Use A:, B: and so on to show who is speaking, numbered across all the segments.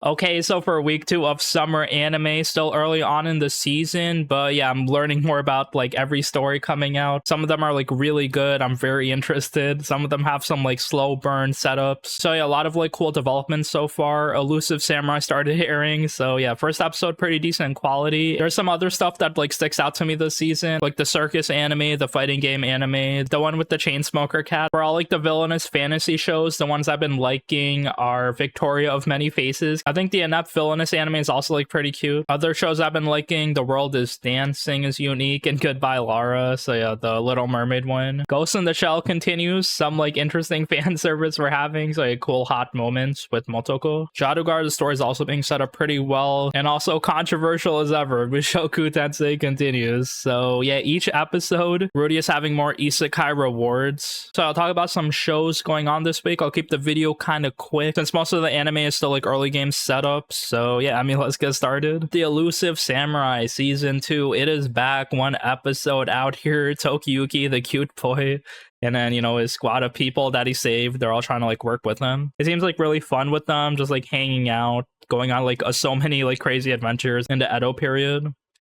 A: Okay, so for week 2 of summer anime, still early on in the season, but yeah, I'm learning more about like every story coming out. Some of them are like really good. I'm very interested. Some of them have some like slow burn setups. So yeah, a lot of like cool developments so far. Elusive Samurai started airing. So yeah, first episode pretty decent quality. There's some other stuff that like sticks out to me this season, like the Circus anime, the fighting game anime, the one with the Chainsmoker Cat. For all like the Villainess fantasy shows, the ones I've been liking are Victoria of Many Faces. I think the Inept Villainess anime is also like pretty cute. Other shows I've been liking, The World is Dancing is unique, and Goodbye Lara. So yeah, the Little Mermaid one. Ghost in the Shell continues. Some like interesting fan service we're having. So like cool hot moments with Motoko. Jaadugar, the story is also being set up pretty well, and also controversial as ever. Mushoku Tensei continues. So yeah, each episode, Rudy is having more isekai rewards. So I'll talk about some shows going on this week. I'll keep the video kind of quick since most of the anime is still like early game setup. So yeah, I mean, let's get started. The Elusive Samurai season 2, it is back. One episode out here. Tokiyuki, the cute boy, and then, you know, his squad of people that he saved, they're all trying to like work with him. It seems like really fun with them, just like hanging out, going on like so many like crazy adventures in the Edo period.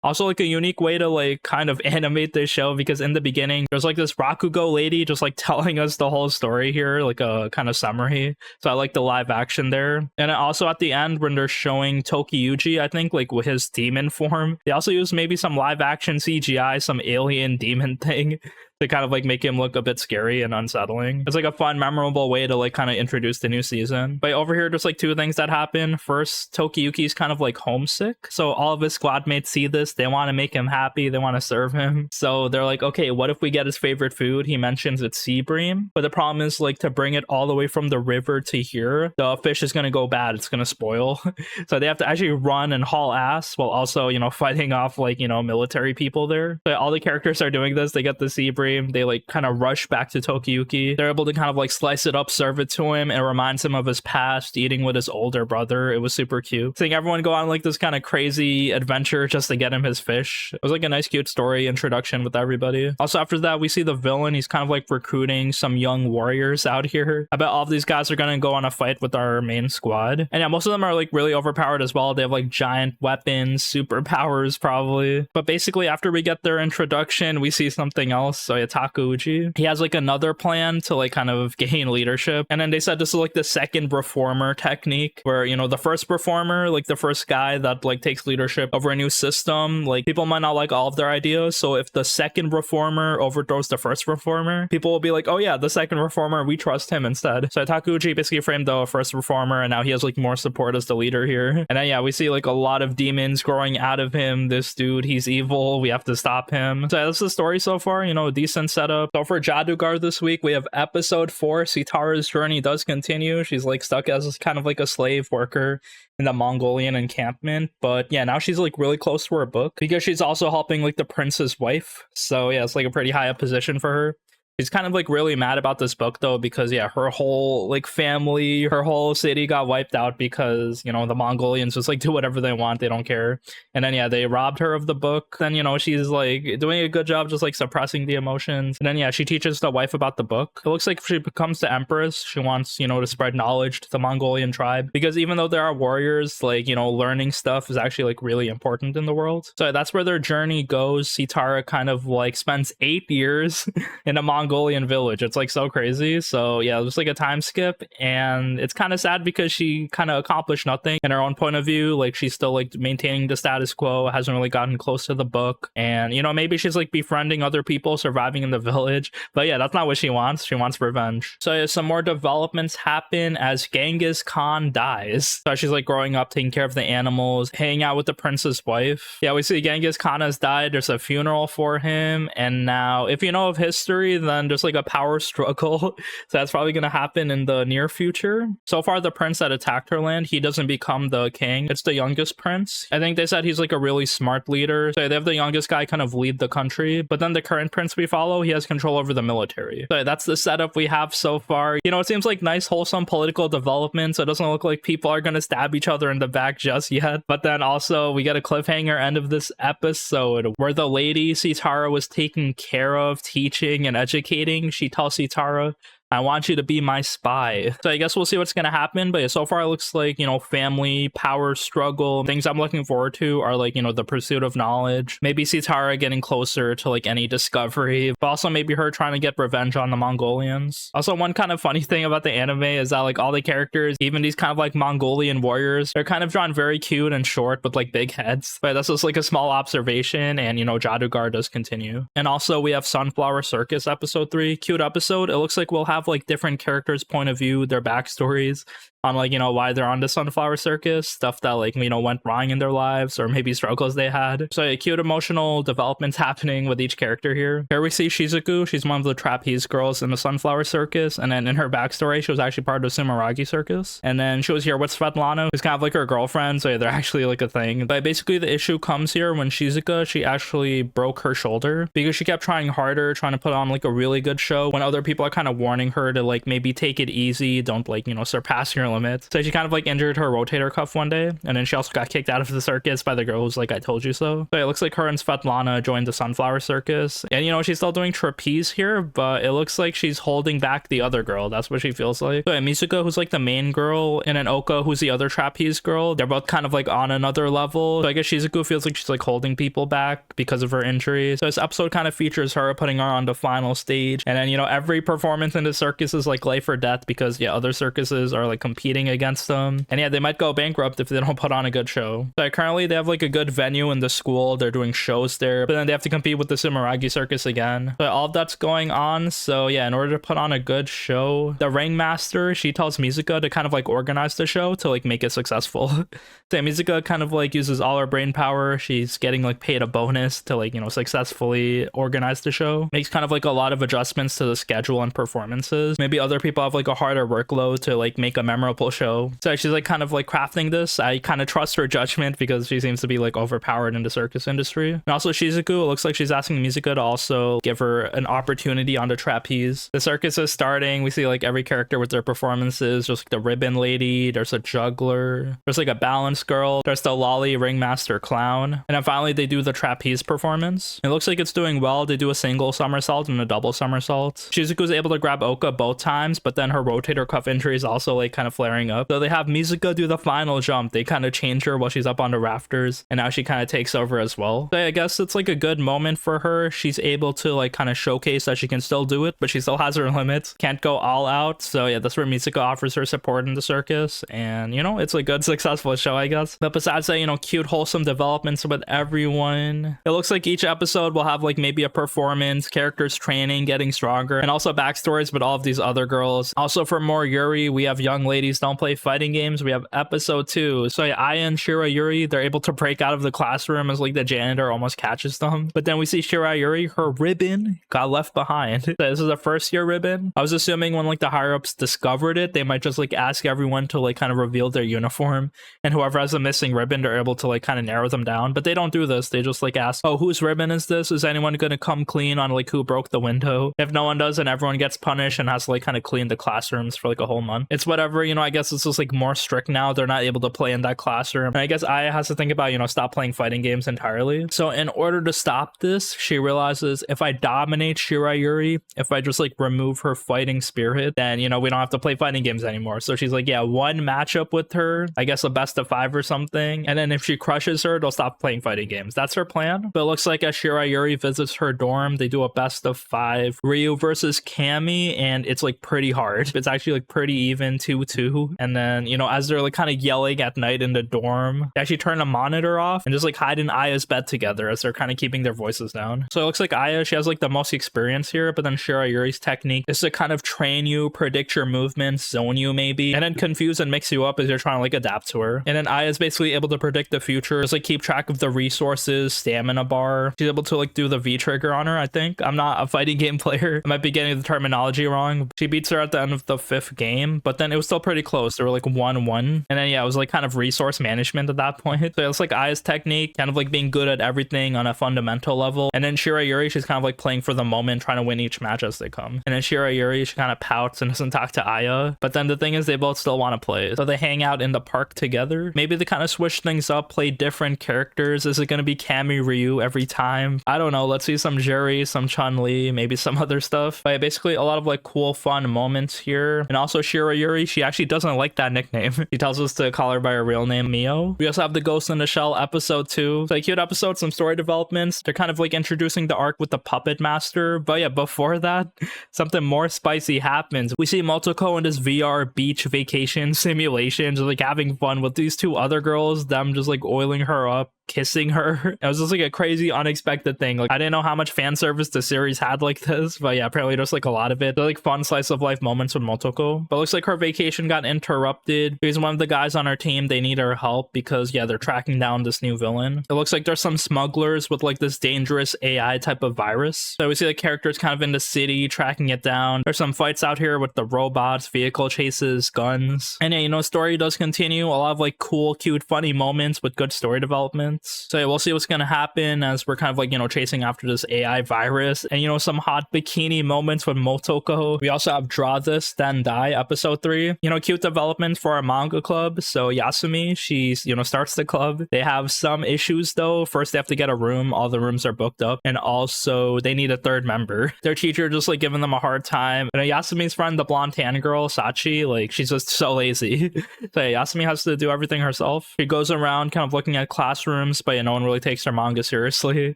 A: Also, like a unique way to like kind of animate this show, because in the beginning there's like this Rakugo lady just like telling us the whole story here, like a kind of summary. So I like the live action there. And also at the end when they're showing Tokiyuji, I think like with his demon form, they also use maybe some live action CGI, some alien demon thing to kind of like make him look a bit scary and unsettling. It's like a fun, memorable way to like kind of introduce the new season. But over here, there's like two things that happen. First, Tokiyuki's kind of like homesick. So all of his squad mates see this. They want to make him happy. They want to serve him. So they're like, okay, what if we get his favorite food? He mentions it's sea bream. But the problem is like to bring it all the way from the river to here, the fish is going to go bad. It's going to spoil. So they have to actually run and haul ass while also, you know, fighting off like, you know, military people there. So all the characters are doing this. They get the sea bream. They like kind of rush back to Tokiyuki. They're able to kind of like slice it up, serve it to him, and it reminds him of his past eating with his older brother. It was super cute. Seeing everyone go on like this kind of crazy adventure just to get him his fish. It was like a nice cute story introduction with everybody. Also after that, we see the villain. He's kind of like recruiting some young warriors out here. I bet all of these guys are gonna go on a fight with our main squad. And yeah, most of them are like really overpowered as well. They have like giant weapons, superpowers probably. But basically after we get their introduction, we see something else. So yeah, Takuuchi, he has like another plan to like kind of gain leadership. And then they said this is like the second reformer technique, where, you know, the first reformer, like the first guy that like takes leadership over a new system, like people might not like all of their ideas. So if the second reformer overthrows the first reformer, people will be like, oh yeah, the second reformer, we trust him instead. So Takuuchi basically framed the first reformer, and now he has like more support as the leader here. And then yeah, we see like a lot of demons growing out of him. This dude, he's evil. We have to stop him. So that's the story so far, you know, decent setup. So for Jaadugar this week, we have episode 4. Sitara's journey does continue. She's like stuck as kind of like a slave worker in the Mongolian encampment, but yeah, now she's like really close to her book because she's also helping like the prince's wife. So yeah, it's like a pretty high up position for her. She's kind of like really mad about this book though, because yeah, her whole like family, her whole city got wiped out because, you know, the Mongolians just like do whatever they want. They don't care. And then yeah, they robbed her of the book. Then, you know, she's like doing a good job just like suppressing the emotions. And then yeah, she teaches the wife about the book. It looks like if she becomes the empress, she wants, you know, to spread knowledge to the Mongolian tribe, because even though there are warriors, like, you know, learning stuff is actually like really important in the world. So that's where their journey goes. Sitara kind of like spends 8 years in a Mongolian village. It's like so crazy. So yeah, it was like a time skip, and it's kind of sad because she kind of accomplished nothing in her own point of view. Like she's still like maintaining the status quo, hasn't really gotten close to the book, and you know, maybe she's like befriending other people, surviving in the village, but yeah, that's not what she wants. She wants revenge. So yeah, some more developments happen as Genghis Khan dies. So she's like growing up, taking care of the animals, hanging out with the prince's wife. Yeah, we see Genghis Khan has died. There's a funeral for him, and now if you know of history, then there's like a power struggle. So that's probably going to happen in the near future. So far, the prince that attacked her land, he doesn't become the king. It's the youngest prince. I think they said he's like a really smart leader. So they have the youngest guy kind of lead the country, but then the current prince we follow, he has control over the military. So that's the setup we have so far. You know, it seems like nice, wholesome political development. So it doesn't look like people are going to stab each other in the back just yet. But then also we get a cliffhanger end of this episode where the lady Sitara was taking care of, teaching and educating, she tells Sitara, I want you to be my spy. So I guess we'll see what's gonna happen. But yeah, so far it looks like, you know, family, power struggle. Things I'm looking forward to are like, you know, the pursuit of knowledge. Maybe see Tara getting closer to like any discovery, but also maybe her trying to get revenge on the Mongolians. Also, one kind of funny thing about the anime is that like all the characters, even these kind of like Mongolian warriors, they're kind of drawn very cute and short with like big heads. But that's just like a small observation, and you know, Jaadugar does continue. And also we have Sunflower Circus episode 3. Cute episode. It looks like we'll have like different characters' point of view, their backstories on like, you know, why they're on the Sunflower Circus, stuff that like, you know, went wrong in their lives or maybe struggles they had. So yeah, cute emotional developments happening with each character here. Here we see Shizuku. She's one of the trapeze girls in the Sunflower Circus, and then in her backstory she was actually part of the Sumeragi Circus, and then she was here with Svetlana, who's kind of like her girlfriend, so yeah, they're actually like a thing. But basically the issue comes here when Shizuka, she actually broke her shoulder because she kept trying harder, trying to put on like a really good show when other people are kind of warning her to like maybe take it easy, don't like, you know, surpass your limits. So she kind of like injured her rotator cuff one day, and then she also got kicked out of the circus by the girl who's like, I told you so. So it looks like her and Svetlana joined the Sunflower Circus, and you know, she's still doing trapeze here, but it looks like she's holding back the other girl. That's what she feels like. So yeah, Mizuka, who's like the main girl, and then Oka, who's the other trapeze girl, they're both kind of like on another level. So I guess Shizuku feels like she's like holding people back because of her injury. So this episode kind of features her putting her on the final stage, and then, you know, every performance in the circus is like life or death because yeah, other circuses are like competing against them, and yeah, they might go bankrupt if they don't put on a good show. So currently they have like a good venue in the school, they're doing shows there, but then they have to compete with the Sumeragi Circus again. But all of that's going on. So yeah, in order to put on a good show, the ringmaster, she tells Mizuka to kind of like organize the show to like make it successful. So yeah, Mizuka kind of like uses all her brain power. She's getting like paid a bonus to like, you know, successfully organize the show. Makes kind of like a lot of adjustments to the schedule and performances. Maybe other people have like a harder workload to like make a memorable show. So she's like kind of like crafting this. I kind of trust her judgment because she seems to be like overpowered in the circus industry. And also Shizuku, it looks like she's asking Mizuka to also give her an opportunity on the trapeze. The circus is starting. We see like every character with their performances. There's like the ribbon lady, there's a juggler, there's like a balance girl, there's the lolly ringmaster clown, and then finally they do the trapeze performance. It looks like it's doing well. They do a single somersault and a double somersault. Shizuku's able to grab Oka both times, but then her rotator cuff injury is also like kind of flaring up. So they have Mizuka do the final jump. They kind of change her while she's up on the rafters, and now she kind of takes over as well. So I guess it's like a good moment for her. She's able to like kind of showcase that she can still do it, but she still has her limits. Can't go all out. So yeah, that's where Mizuka offers her support in the circus, and you know, it's a good successful show, I guess. But besides that, you know, cute wholesome developments with everyone. It looks like each episode will have like maybe a performance, characters training, getting stronger, and also backstories with all of these other girls. Also for more Yuri, we have Young Ladies Don't Play Fighting Games. We have episode 2. So yeah, Aya and Shira Yuri, they're able to break out of the classroom as like the janitor almost catches them. But then we see Shira Yuri, her ribbon got left behind. So this is a first year ribbon. I was assuming when like the higher ups discovered it, they might just like ask everyone to like kind of reveal their uniform, and whoever has a missing ribbon, they're able to like kind of narrow them down. But they don't do this. They just like ask, oh, whose ribbon is this? Is anyone gonna come clean on like who broke the window? If no one does, then everyone gets punished and has to like kind of clean the classrooms for like a whole month. It's whatever, you know. I guess it's just like more strict now. They're not able to play in that classroom, and I guess Aya has to think about, you know, stop playing fighting games entirely. So in order to stop this, she realizes if I dominate Shira Yuri, if I just like remove her fighting spirit, then, you know, we don't have to play fighting games anymore. So she's like, yeah, one matchup with her, I guess a best of 5 or something, and then if she crushes her, they'll stop playing fighting games. That's her plan. But it looks like as Shira Yuri visits her dorm, they do a best of 5 Ryu versus Cammy, and it's like pretty hard. It's actually like pretty even 2-2. And then, you know, as they're like kind of yelling at night in the dorm, they actually turn a monitor off and just like hide in Aya's bed together as they're kind of keeping their voices down. So it looks like Aya, she has like the most experience here, but then Shira Yuri's technique is to kind of train you, predict your movements, zone you maybe, and then confuse and mix you up as you're trying to like adapt to her. And then Aya's basically able to predict the future, just like keep track of the resources, stamina bar. She's able to like do the V trigger on her, I think. I'm not a fighting game player. I might be getting the terminology wrong. She beats her at the end of the 5th game, but then it was still pretty pretty close. They were like 1-1. And then yeah, it was like kind of resource management at that point. So it's like Aya's technique, kind of like being good at everything on a fundamental level. And then Shirayuri, she's kind of like playing for the moment, trying to win each match as they come. And then Shirayuri, she kind of pouts and doesn't talk to Aya. But then the thing is, they both still want to play. So they hang out in the park together. Maybe they kind of switch things up, play different characters. Is it going to be Cammy, Ryu every time? I don't know. Let's see some Juri, some Chun-Li, maybe some other stuff. But yeah, basically a lot of like cool, fun moments here. And also Shirayuri, she actually doesn't like that nickname. She tells us to call her by her real name, Mio. We also have the Ghost in the Shell episode 2. So a cute episode, some story developments. They're kind of like introducing the arc with the puppet master. But yeah, before that, something more spicy happens. We see Motoko in this VR beach vacation simulation, just like having fun with these two other girls, them just like oiling her up, kissing her. It was just like a crazy unexpected thing. Like I didn't know how much fan service the series had like this, but yeah, apparently there's like a lot of it. They're like fun slice of life moments with Motoko. But it looks like her vacation got interrupted because one of the guys on our team, they need her help because yeah, they're tracking down this new villain. It looks like there's some smugglers with like this dangerous AI type of virus. So we see the characters kind of in the city tracking it down. There's some fights out here with the robots, vehicle chases, guns. And yeah, you know, story does continue. A lot of like cool, cute, funny moments with good story development. So yeah, we'll see what's gonna happen as we're kind of like, you know, chasing after this AI virus, and you know, some hot bikini moments with Motoko. We also have Draw This Then Die episode 3. You know, cute developments for our manga club. So Yasumi, she's, you know, starts the club. They have some issues though. First they have to get a room. All the rooms are booked up, and also they need a third member. Their teacher just like giving them a hard time. And Yasumi's friend, the blonde tan girl Sachi, like she's just so lazy. So yeah, Yasumi has to do everything herself. She goes around kind of looking at classrooms, but yeah, no one really takes her manga seriously.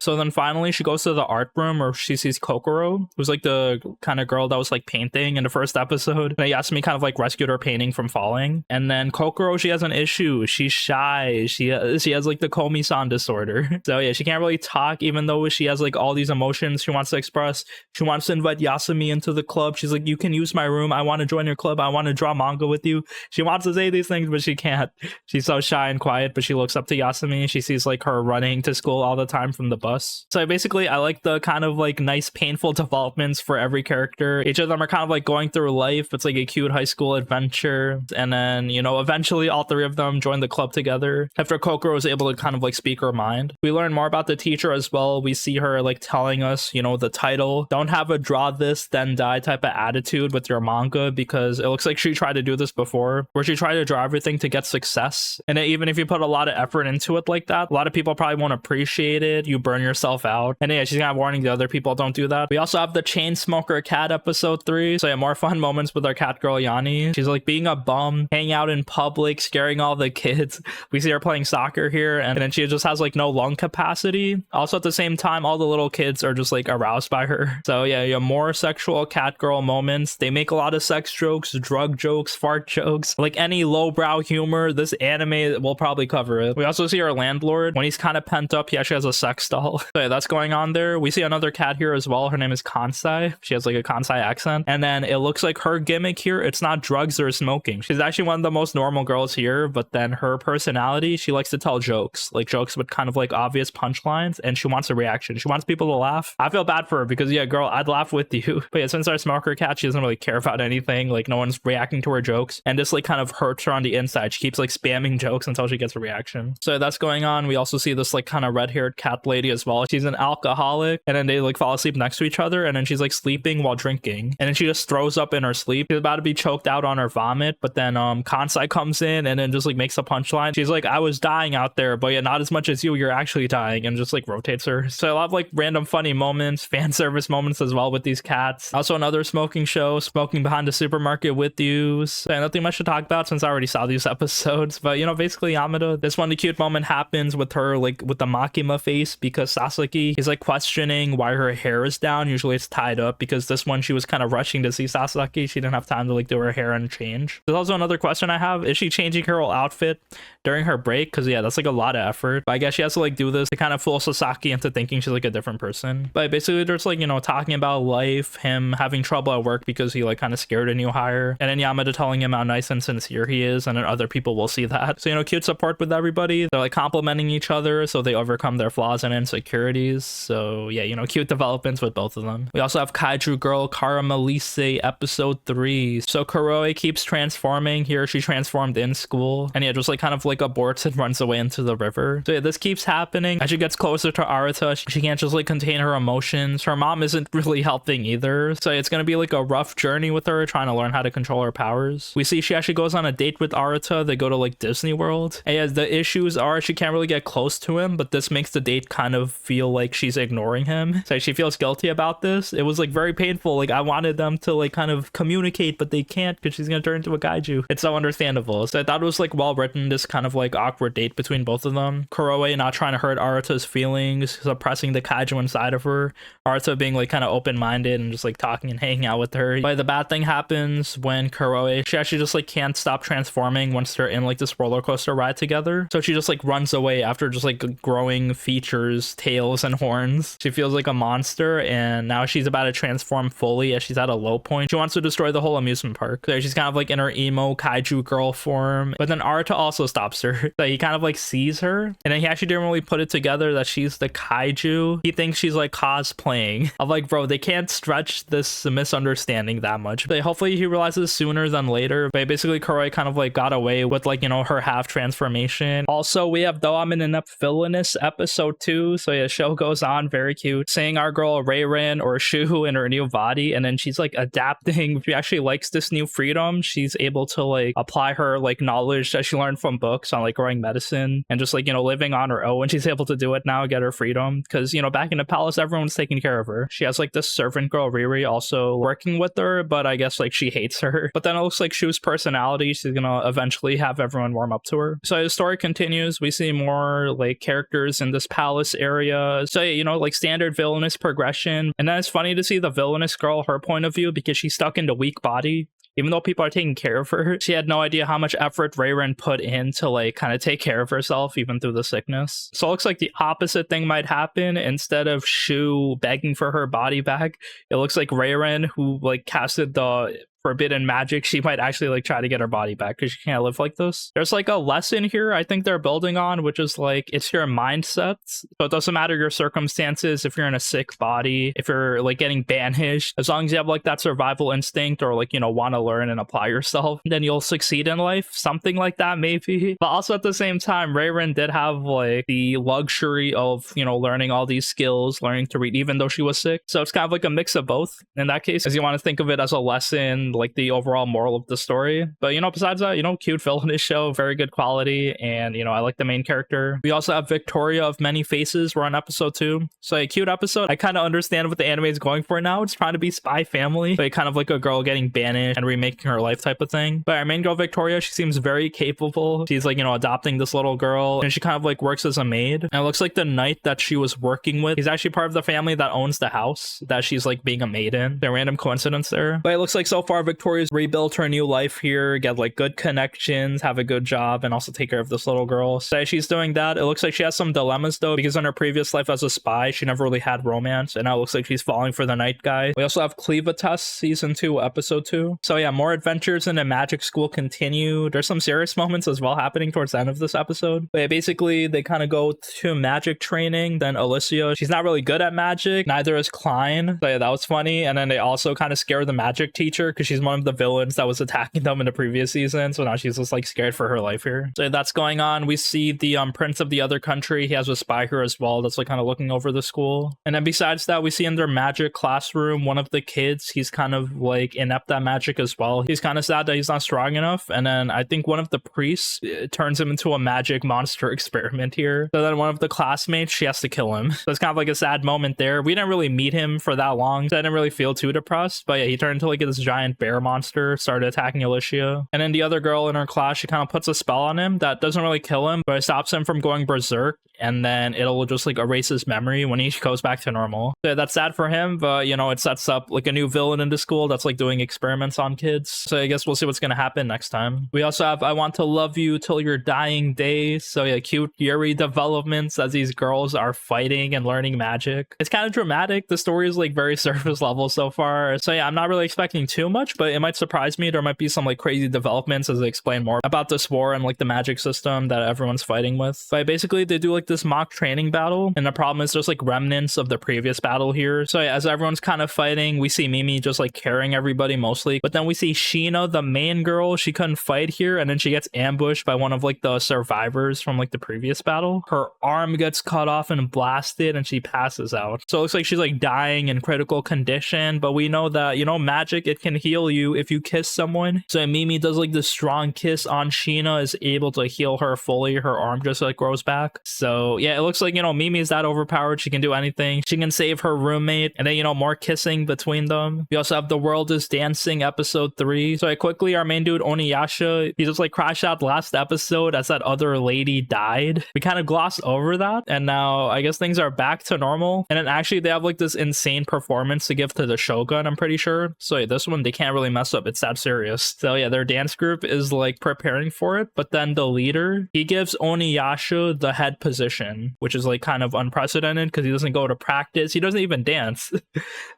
A: So then finally she goes to the art room where she sees Kokoro, who's like the kind of girl that was like painting in the first episode. And Yasumi kind of like rescued her painting from falling. And then Kokoro, she has an issue. She's shy. She has like the Komi-san disorder. So yeah, she can't really talk even though she has like all these emotions she wants to express. She wants to invite Yasumi into the club. She's like, you can use my room. I want to join your club. I want to draw manga with you. She wants to say these things, but she can't. She's so shy and quiet, but she looks up to Yasumi. She sees like her running to school all the time from the bus. So basically I like the kind of like nice painful developments for every character. Each of them are kind of like going through life. It's like a cute high school adventure, and then, you know, eventually all three of them join the club together after Kokoro is able to kind of like speak her mind. We learn more about the teacher as well. We see her like telling us, you know, the title, don't have a draw this then die type of attitude with your manga, because it looks like she tried to do this before, where she tried to draw everything to get success, and even if you put a lot of effort into it like that, a lot of people probably won't appreciate it. You burn yourself out. And yeah, she's kind of warning the other people, don't do that. We also have the Chainsmoker Cat episode 3. So yeah, more fun moments with our cat girl Yanni. She's like being a bum, hanging out in public, scaring all the kids. We see her playing soccer here, and then she just has like no lung capacity. Also at the same time, all the little kids are just like aroused by her. So yeah, more sexual cat girl moments. They make a lot of sex jokes, drug jokes, fart jokes, like any lowbrow humor. This anime will probably cover it. We also see our landlord when he's kind of pent up. He actually has a sex doll. So yeah, that's going on there. We see another cat here as well. Her name is Kansai. She has like a Kansai accent, and then it looks like her gimmick here, it's not drugs or smoking. She's actually one of the most normal girls here, but then her personality, she likes to tell jokes, like jokes with kind of like obvious punchlines, and she wants a reaction. She wants people to laugh. I feel bad for her because yeah, girl, I'd laugh with you. But yeah, since our smoker cat, she doesn't really care about anything. Like no one's reacting to her jokes, and this like kind of hurts her on the inside. She keeps like spamming jokes until she gets a reaction. So that's going on. We also see this like kind of red-haired cat lady as well. She's an alcoholic, and then they like fall asleep next to each other, and then she's like sleeping while drinking, and then she just throws up in her sleep. She's about to be choked out on her vomit, but then Kansai comes in and then just like makes a punchline. She's like, I was dying out there, but yeah, not as much as you're actually dying, and just like rotates her. So I love like random funny moments, fan service moments as well with these cats. Also another smoking show, Smoking Behind the Supermarket with You. So nothing much to talk about since I already saw these episodes, but you know, basically Yamada, this one, the cute moment happens with her like with the Makima face, because Sasaki is like questioning why her hair is down. Usually it's tied up, because this one she was kind of rushing to see Sasaki. She didn't have time to like do her hair and change. There's also another question I have, is she changing her whole outfit during her break? Because yeah, that's like a lot of effort, but I guess she has to like do this to kind of fool Sasaki into thinking she's like a different person. But basically there's like, you know, talking about life, him having trouble at work because he like kind of scared a new hire, and then Yamada telling him how nice and sincere he is, and then other people will see that. So you know, cute support with everybody. They're like complimenting complementing each other, so they overcome their flaws and insecurities. So yeah, you know, cute developments with both of them. We also have Kaiju Girl Caramelise episode 3. So Kuroe keeps transforming. Here she transformed in school, and yeah, just like kind of like aborts and runs away into the river. So yeah, this keeps happening. As she gets closer to Arata, she can't just like contain her emotions. Her mom isn't really helping either, so it's gonna be like a rough journey with her trying to learn how to control her powers. We see she actually goes on a date with Arata. They go to like Disney World, and yeah, the issues are she can't really get close to him, but this makes the date kind of feel like she's ignoring him. So she feels guilty about this. It was like very painful. Like I wanted them to like kind of communicate, but they can't because she's gonna turn into a kaiju. It's so understandable. So I thought it was like well written, this kind of like awkward date between both of them. Kuroe not trying to hurt Arata's feelings, suppressing the kaiju inside of her. Arata being like kind of open-minded and just like talking and hanging out with her. But the bad thing happens when Kuroe, she actually just like can't stop transforming once they're in like this roller coaster ride together. So she just like runs away after just like growing features, tails, and horns. She feels like a monster, and now she's about to transform fully as she's at a low point. She wants to destroy the whole amusement park. So she's kind of like in her emo kaiju girl form, but then Arata also stops her. So he kind of like sees her, and then he actually didn't really put it together that she's the kaiju. He thinks she's like cosplaying. I'm like, bro, they can't stretch this misunderstanding that much. But hopefully he realizes sooner than later. But basically Kuroe kind of like got away with like, you know, her half transformation. Also, we have Though I'm in Inept Villainess episode 2. So yeah, the show goes on, very cute, seeing our girl Reiren or Shu in her new body, and then she's like adapting. She actually likes this new freedom. She's able to like apply her like knowledge that she learned from books on like growing medicine and just like, you know, living on her own. She's able to do it now, get her freedom, because, you know, back in the palace everyone's taking care of her. She has like this servant girl Riri also working with her, but I guess like she hates her. But then it looks like Shu's personality, she's gonna eventually have everyone warm up to her. So the story continues. We see more like characters in this palace area. So yeah, you know, like standard villainous progression. And then it's funny to see the villainous girl, her point of view, because she's stuck in the weak body. Even though people are taking care of her, she had no idea how much effort Reiren put in to like kind of take care of herself even through the sickness. So it looks like the opposite thing might happen. Instead of Shu begging for her body back, it looks like Reiren, who like casted the forbidden magic, she might actually like try to get her body back because she can't live like this. There's like a lesson here I think they're building on, which is like it's your mindset. So it doesn't matter your circumstances, if you're in a sick body, if you're like getting banished, as long as you have like that survival instinct or like, you know, want to learn and apply yourself, then you'll succeed in life. Something like that maybe. But also at the same time, Reiren did have like the luxury of, you know, learning all these skills, learning to read even though she was sick. So it's kind of like a mix of both in that case, as you want to think of it as a lesson, like the overall moral of the story. But, you know, besides that, you know, cute villainous show, very good quality, and, you know, I like the main character. We also have Victoria of Many Faces. We're on episode 2. So a cute episode. I kind of understand what the anime is going for now. It's trying to be spy family, but kind of like a girl getting banished and remaking her life type of thing. But our main girl Victoria, she seems very capable. She's like, you know, adopting this little girl, and she kind of like works as a maid. And it looks like the knight that she was working with, he's actually part of the family that owns the house that she's like being a maid in. A random coincidence there. But it looks like so far Victoria's rebuilt her new life here, get like good connections, have a good job, and also take care of this little girl. So she's doing that. It looks like she has some dilemmas though, because in her previous life as a spy, she never really had romance, and now it looks like she's falling for the night guy. We also have Clevatess season 2 episode 2. So yeah, more adventures in a magic school continue. There's some serious moments as well happening towards the end of this episode. But yeah, basically they kind of go to magic training. Then Alicia, she's not really good at magic, neither is Klein. So yeah, that was funny. And then they also kind of scare the magic teacher because she's one of the villains that was attacking them in the previous season, so now she's just like scared for her life here. So that's going on. We see the prince of the other country. He has a spy here as well that's like kind of looking over the school. And then besides that, we see in their magic classroom one of the kids, he's kind of like inept at magic as well. He's kind of sad that he's not strong enough, and then I think one of the priests turns him into a magic monster experiment here. So then one of the classmates, she has to kill him. So it's kind of like a sad moment there. We didn't really meet him for that long, so I didn't really feel too depressed. But yeah, he turned into like this giant bear monster, started attacking Alicia. And then the other girl in her class, she kind of puts a spell on him that doesn't really kill him, but it stops him from going berserk, and then it'll just like erase his memory when he goes back to normal. So that's sad for him, but you know, it sets up like a new villain into school that's like doing experiments on kids. So I guess we'll see what's gonna happen next time. We also have I Want to Love You Till Your Dying Day. So yeah, cute yuri developments as these girls are fighting and learning magic. It's kind of dramatic. The story is like very surface level so far. So yeah, I'm not really expecting too much, much, but it might surprise me. There might be some like crazy developments as they explain more about this war and like the magic system that everyone's fighting with. But basically they do like this mock training battle, and the problem is there's like remnants of the previous battle here. So yeah, as everyone's kind of fighting, we see Mimi just like carrying everybody mostly, but then we see Shino, the main girl. She couldn't fight here, and then she gets ambushed by one of like the survivors from like the previous battle. Her arm gets cut off and blasted, and she passes out. So it looks like she's like dying in critical condition, but we know that, you know, magic, it can heal you if you kiss someone. So Mimi does like this strong kiss on Sheena, is able to heal her fully. Her arm just like grows back. So yeah, it looks like, you know, Mimi is that overpowered. She can do anything. She can save her roommate, and then, you know, more kissing between them. We also have The World is Dancing episode 3. So quickly, our main dude Oniyasha, he just like crashed out last episode as that other lady died. We kind of glossed over that, and now I guess things are back to normal. And then actually they have like this insane performance to give to the Shogun, I'm pretty sure. So yeah, this one they can't really mess up. It's that serious. So yeah, their dance group is like preparing for it, but then the leader, he gives Oniyasha the head position, which is like kind of unprecedented because he doesn't go to practice. He doesn't even dance.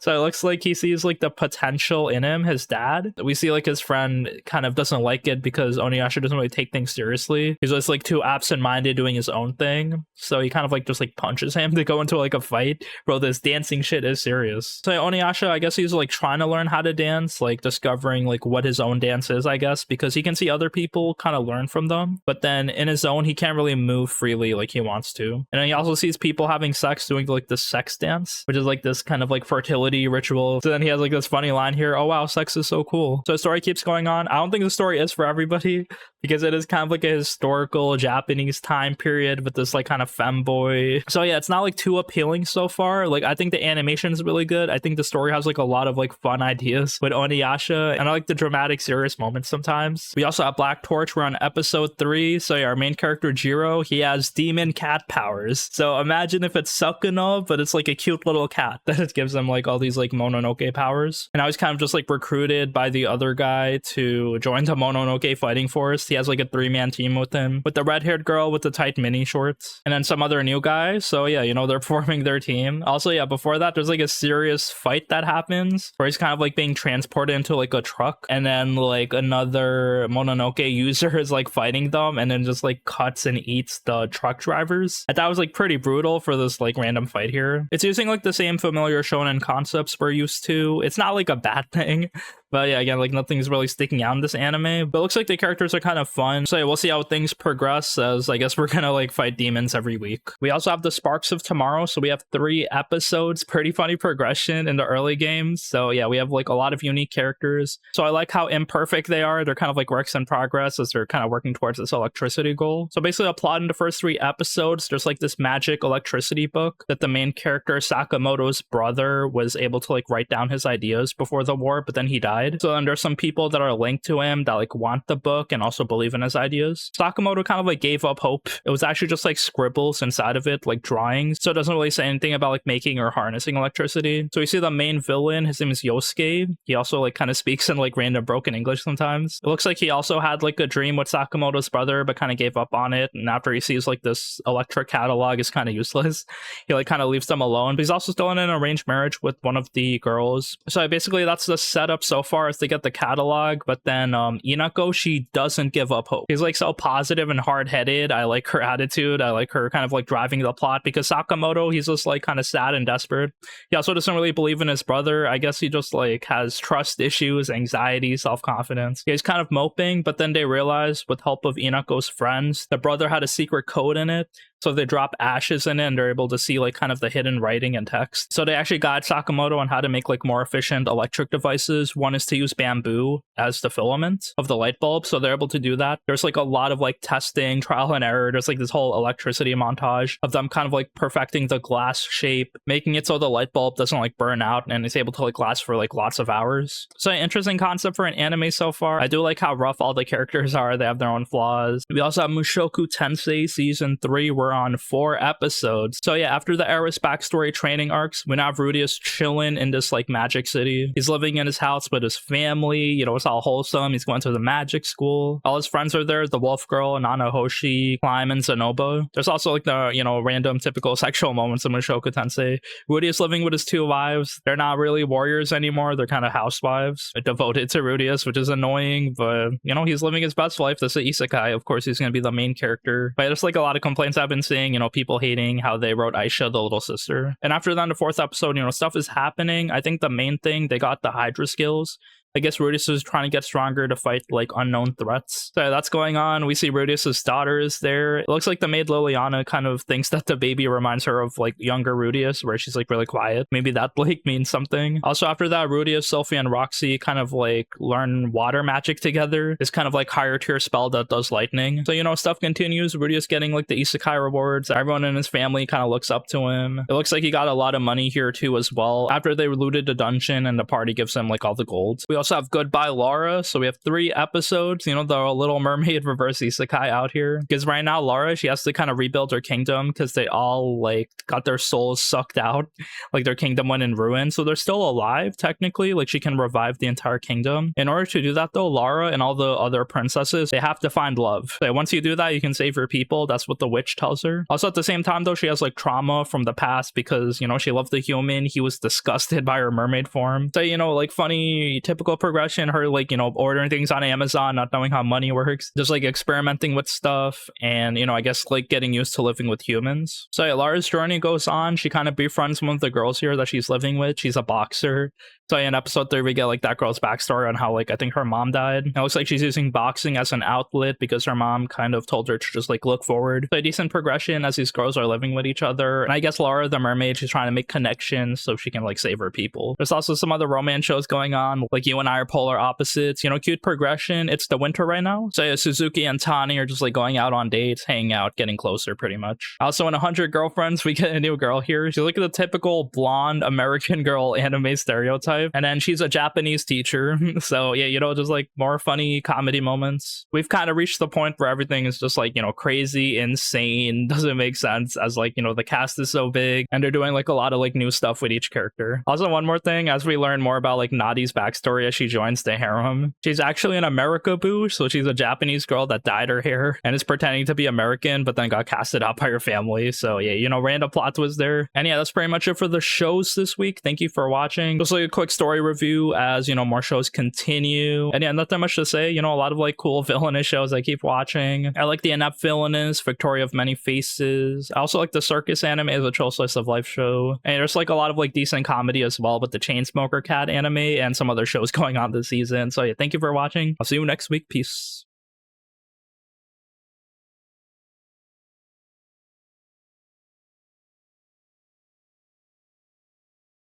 A: So it looks like he sees like the potential in him, his dad. We see like his friend kind of doesn't like it because Oniyasha doesn't really take things seriously. He's just like too absent-minded doing his own thing. So he kind of like just like punches him to go into like a fight. Bro, this dancing shit is serious. So Oniyasha, I guess he's like trying to learn how to dance, like discovering like what his own dance is, I guess, because he can see other people kind of learn from them. But then in his own, he can't really move freely like he wants to. And then he also sees people having sex doing like the sex dance, which is like this kind of like fertility ritual. So then he has like this funny line here, oh wow, sex is so cool. So the story keeps going on. I don't think the story is for everybody because it is kind of like a historical Japanese time period with this like kind of femboy. So yeah, it's not like too appealing so far. Like I think the animation is really good. I think the story has like a lot of like fun ideas with Oniyasha, and I like the dramatic serious moments sometimes. We also have Black Torch. We're on episode 3. So yeah, our main character Jiro, he has demon cat powers. So imagine if it's Sukuna, but it's like a cute little cat that it gives him like all these like Mononoke powers. And I was kind of just like recruited by the other guy to join the Mononoke fighting force. He has like a 3-man team with him, with the red-haired girl with the tight mini shorts, and then some other new guy. So yeah, you know, they're forming their team. Also, yeah, before that, there's like a serious fight that happens where he's kind of like being transported into like a truck, and then like another Mononoke user is like fighting them, and then just like cuts and eats the truck drivers. And that was like pretty brutal for this like random fight here. It's using like the same familiar shonen concepts we're used to. It's not like a bad thing. But yeah, again, like nothing's really sticking out in this anime, but it looks like the characters are kind of fun. So yeah, we'll see how things progress, as I guess we're gonna like fight demons every week. We also have the Sparks of Tomorrow. So we have 3 episodes, pretty funny progression in the early games. So yeah, we have like a lot of unique characters. So I like how imperfect they are. They're kind of like works in progress as they're kind of working towards this electricity goal. So basically a plot in the first 3 episodes, there's like this magic electricity book that the main character Sakamoto's brother was able to like write down his ideas before the war, but then he died. So then there's some people that are linked to him that like want the book and also believe in his ideas. Sakamoto kind of like gave up hope. It was actually just like scribbles inside of it, like drawings. So it doesn't really say anything about like making or harnessing electricity. So we see the main villain, his name is Yosuke. He also like kind of speaks in like random broken English sometimes. It looks like he also had like a dream with Sakamoto's brother, but kind of gave up on it. And after he sees like this electric catalog is kind of useless, he like kind of leaves them alone. But he's also still in an arranged marriage with one of the girls. So basically that's the setup so far, as they get the catalog. But then Inako, she doesn't give up hope. He's like so positive and hard-headed. I like her attitude. I like her kind of like driving the plot, because Sakamoto, he's just like kind of sad and desperate. He also doesn't really believe in his brother. I guess he just like has trust issues, anxiety, self-confidence. He's kind of moping, but then they realize with help of Inako's friends, the brother had a secret code in it. So they drop ashes in it, and they're able to see like kind of the hidden writing and text. So they actually guide Sakamoto on how to make like more efficient electric devices. One is to use bamboo as the filament of the light bulb. So they're able to do that. There's like a lot of like testing, trial and error. There's like this whole electricity montage of them kind of like perfecting the glass shape, making it so the light bulb doesn't like burn out and it's able to like last for like lots of hours. So interesting concept for an anime so far. I do like how rough all the characters are. They have their own flaws. We also have Mushoku Tensei season 3. We're over on 4 episodes. So yeah, after the Eris backstory training arcs, we now have Rudeus chilling in this like magic city. He's living in his house with his family, you know, it's all wholesome. He's going to the magic school. All his friends are there, the wolf girl, Nanahoshi, Climb, and Zanobo. There's also like the, you know, random typical sexual moments in Mushoku Tensei. Rudeus living with his 2 wives. They're not really warriors anymore, they're kind of housewives. They're devoted to Rudeus, which is annoying, but you know, he's living his best life. This is isekai, of course he's going to be the main character. But there's like a lot of complaints I've been seeing, you know, people hating how they wrote Aisha, the little sister. And after that, in the 4th episode, you know, stuff is happening. I think the main thing, they got the Hydra skills. I guess Rudeus is trying to get stronger to fight like unknown threats. So that's going on. We see Rudeus's daughter is there. It looks like the maid Liliana kind of thinks that the baby reminds her of like younger Rudeus, where she's like really quiet. Maybe that like means something. Also after that, Rudeus, Sophie, and Roxy kind of like learn water magic together. It's kind of like higher tier spell that does lightning. So you know, stuff continues. Rudeus getting like the isekai rewards. Everyone in his family kind of looks up to him. It looks like he got a lot of money here too as well. After they looted the dungeon and the party gives him like all the gold. We also have Goodbye Lara, so we have 3 episodes, you know, the Little Mermaid reverse isekai out here, because right now Lara, she has to kind of rebuild her kingdom because they all like got their souls sucked out, like their kingdom went in ruin, so they're still alive technically, like she can revive the entire kingdom. In order to do that though, Lara and all the other princesses, they have to find love. So once you do that, you can save your people. That's what the witch tells her. Also at the same time though, she has like trauma from the past because, you know, she loved the human, he was disgusted by her mermaid form. So, you know, like funny typical progression, her like, you know, ordering things on Amazon, not knowing how money works, just like experimenting with stuff, and you know, I guess like getting used to living with humans. So yeah, Lara's journey goes on. She kind of befriends one of the girls here that she's living with. She's a boxer. So in episode 3 we get like that girl's backstory on how like I think her mom died. It looks like she's using boxing as an outlet because her mom kind of told her to just like look forward. So a decent progression as these girls are living with each other. And I guess Lara the mermaid, she's trying to make connections so she can like save her people. There's also some other romance shows going on, like You and I Are Polar Opposites, you know, cute progression. It's the winter right now, so yeah, Suzuki and Tani are just like going out on dates, hanging out, getting closer pretty much. Also in 100 Girlfriends, we get a new girl here. She's like the typical blonde American girl anime stereotype, and then she's a Japanese teacher. So yeah, you know, just like more funny comedy moments. We've kind of reached the point where everything is just like, you know, crazy, insane, doesn't make sense, as like, you know, the cast is so big and they're doing like a lot of like new stuff with each character. Also one more thing, as we learn more about like Nadi's backstory as she joins the harem, she's actually an Americaboo, so she's a Japanese girl that dyed her hair and is pretending to be American but then got casted out by her family. So yeah, you know, random plot twist there. And yeah, that's pretty much it for the shows this week. Thank you for watching. Just like a quick story review as, you know, more shows continue. And yeah, not that much to say, you know, a lot of like cool villainous shows I keep watching. I like the Inept Villainess, Victoria of Many Faces. I also like the Circus anime as a chill slice of life show. And there's like a lot of like decent comedy as well with the Chainsmoker Cat anime and some other shows going on this season. So yeah, thank you for watching. I'll see you next week. Peace.